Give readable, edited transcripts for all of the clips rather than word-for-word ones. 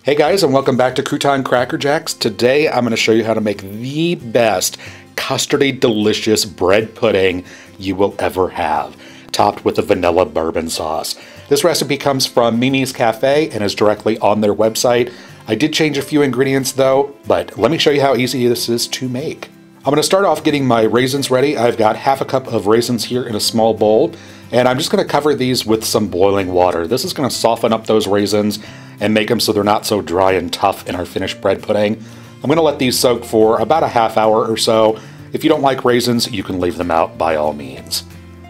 Hey guys, and welcome back to Crouton Cracker Jacks. Today I'm going to show you how to make the best custardy delicious bread pudding you will ever have, topped with a vanilla bourbon sauce. This recipe comes from Mimi's Cafe and is directly on their website. I did change a few ingredients though, but let me show you how easy this is to make. I'm going to start off getting my raisins ready. I've got half a cup of raisins here in a small bowl, and I'm just going to cover these with some boiling water. This is going to soften up those raisins and make them so they're not so dry and tough in our finished bread pudding. I'm going to let these soak for about a half hour or so. If you don't like raisins, you can leave them out by all means.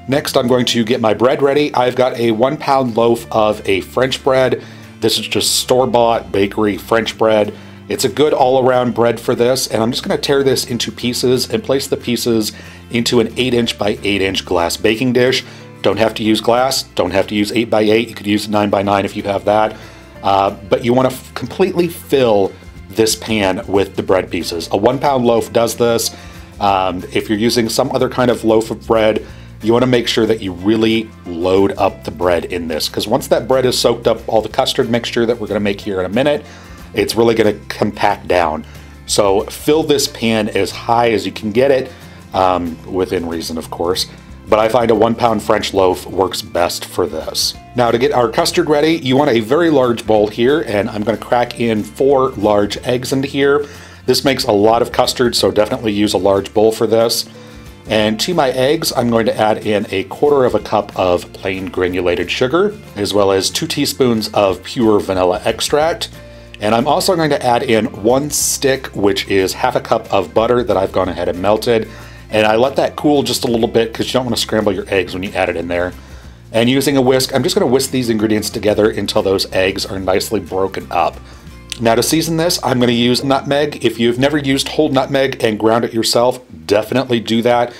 Next, I'm going to get my bread ready. I've got a 1 pound loaf of a French bread. This is just store-bought bakery French bread. It's a good all-around bread for this, and I'm just going to tear this into pieces and place the pieces into an 8" by 8" glass baking dish. Don't have to use glass, don't have to use 8 by 8. You could use 9 by 9 if you have that. But you want to completely fill this pan with the bread pieces. A 1 pound loaf does this. If you're using some other kind of loaf of bread, you want to make sure that you really load up the bread in this, because once that bread is soaked up all the custard mixture that we're going to make here in a minute, it's really going to compact down. So fill this pan as high as you can get it, within reason of course. But I find a 1 pound French loaf works best for this. Now to get our custard ready, you want a very large bowl here, and I'm going to crack in 4 large eggs into here. This makes a lot of custard, so definitely use a large bowl for this. And to my eggs, I'm going to add in 1/4 cup of plain granulated sugar, as well as 2 teaspoons of pure vanilla extract. And I'm also going to add in 1 stick, which is half a cup of butter that I've gone ahead and melted. And I let that cool just a little bit because you don't want to scramble your eggs when you add it in there. And using a whisk, I'm just going to whisk these ingredients together until those eggs are nicely broken up. Now to season this, I'm going to use nutmeg. If you've never used whole nutmeg and ground it yourself, definitely do that.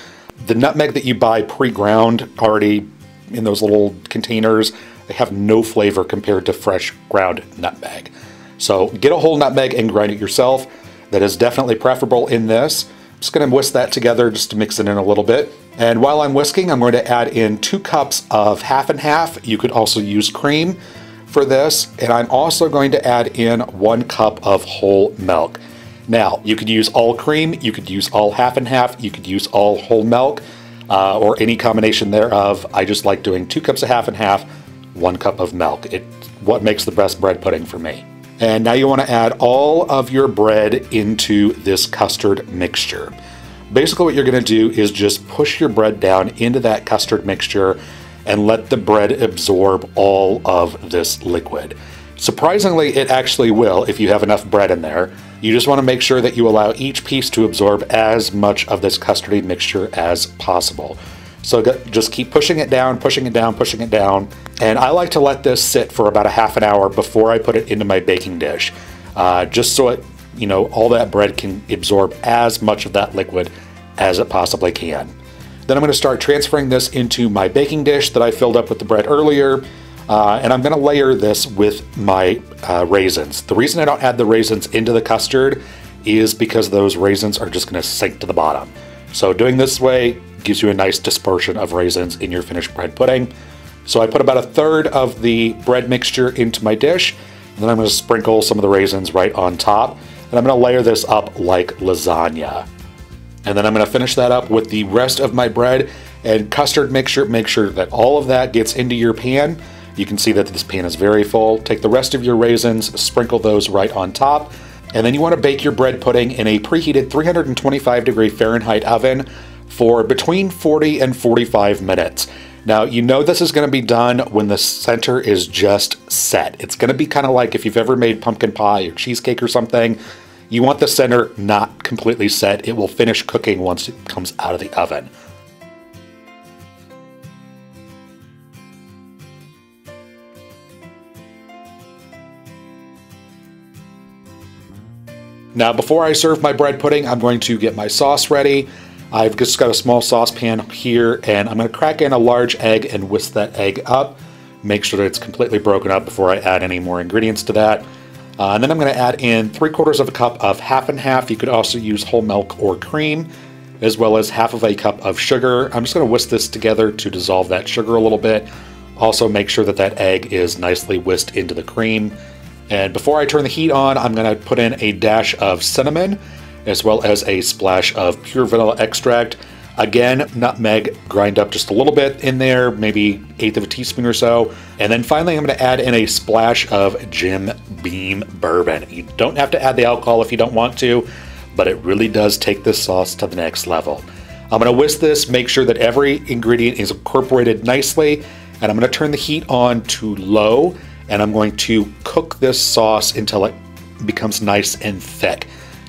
The nutmeg that you buy pre-ground already in those little containers, they have no flavor compared to fresh ground nutmeg. So get a whole nutmeg and grind it yourself. That is definitely preferable in this. Just going to whisk that together just to mix it in a little bit. And while I'm whisking, I'm going to add in 2 cups of half and half. You could also use cream for this. And I'm also going to add in 1 cup of whole milk. Now, you could use all cream, you could use all half and half, you could use all whole milk, or any combination thereof. I just like doing 2 cups of half and half, 1 cup of milk. It's what makes the best bread pudding for me. And now you want to add all of your bread into this custard mixture. Basically what you're going to do is just push your bread down into that custard mixture and let the bread absorb all of this liquid. Surprisingly, it actually will if you have enough bread in there. You just want to make sure that you allow each piece to absorb as much of this custardy mixture as possible. So just keep pushing it down, pushing it down, pushing it down. And I like to let this sit for about a half an hour before I put it into my baking dish. Just so it, all that bread can absorb as much of that liquid as it possibly can. Then I'm going to start transferring this into my baking dish that I filled up with the bread earlier. And I'm going to layer this with my raisins. The reason I don't add the raisins into the custard is because those raisins are just going to sink to the bottom. So doing this way gives you a nice dispersion of raisins in your finished bread pudding. So I put about 1/3 of the bread mixture into my dish, and then I'm going to sprinkle some of the raisins right on top, and I'm going to layer this up like lasagna. And then I'm going to finish that up with the rest of my bread and custard mixture. Make sure that all of that gets into your pan. You can see that this pan is very full. Take the rest of your raisins, sprinkle those right on top, and then you want to bake your bread pudding in a preheated 325° Fahrenheit oven for between 40 and 45 minutes. Now, you know this is going to be done when the center is just set. It's going to be kind of like if you've ever made pumpkin pie or cheesecake or something. You want the center not completely set. It will finish cooking once it comes out of the oven. Now, before I serve my bread pudding, I'm going to get my sauce ready. I've just got a small saucepan here, and I'm going to crack in a large egg and whisk that egg up. Make sure that it's completely broken up before I add any more ingredients to that. And then I'm going to add in 3/4 cup of half and half. You could also use whole milk or cream, as well as half of a cup of sugar. I'm just going to whisk this together to dissolve that sugar a little bit. Also make sure that that egg is nicely whisked into the cream. And before I turn the heat on, I'm going to put in a dash of cinnamon, as well as a splash of pure vanilla extract. Again, nutmeg, grind up just a little bit in there, maybe 1/8 of a teaspoon or so. And then finally, I'm going to add in a splash of Jim Beam bourbon. You don't have to add the alcohol if you don't want to, but it really does take this sauce to the next level. I'm going to whisk this, make sure that every ingredient is incorporated nicely, and I'm going to turn the heat on to low, and I'm going to cook this sauce until it becomes nice and thick.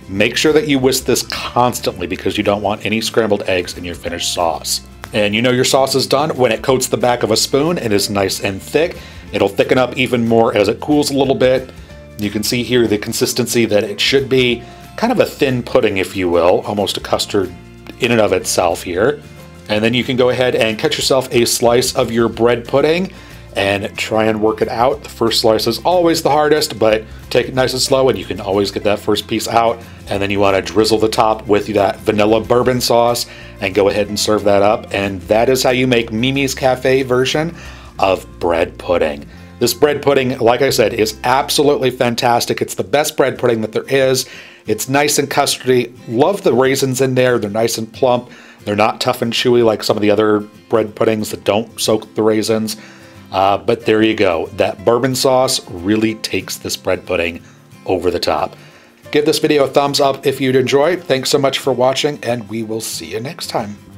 Make sure that you whisk this constantly because you don't want any scrambled eggs in your finished sauce. And you know your sauce is done when it coats the back of a spoon and is nice and thick. It'll thicken up even more as it cools a little bit. You can see here the consistency that it should be. Kind of a thin pudding, if you will, almost a custard in and of itself here. And then you can go ahead and cut yourself a slice of your bread pudding and try and work it out. The first slice is always the hardest, but take it nice and slow and you can always get that first piece out. And then you want to drizzle the top with that vanilla bourbon sauce and go ahead and serve that up. And that is how you make Mimi's Cafe version of bread pudding. This bread pudding, like I said, is absolutely fantastic. It's the best bread pudding that there is. It's nice and custardy. Love the raisins in there. They're nice and plump. They're not tough and chewy like some of the other bread puddings that don't soak the raisins. But there you go. That bourbon sauce really takes this bread pudding over the top. Give this video a thumbs up if you'd enjoy. Thanks so much for watching, and we will see you next time.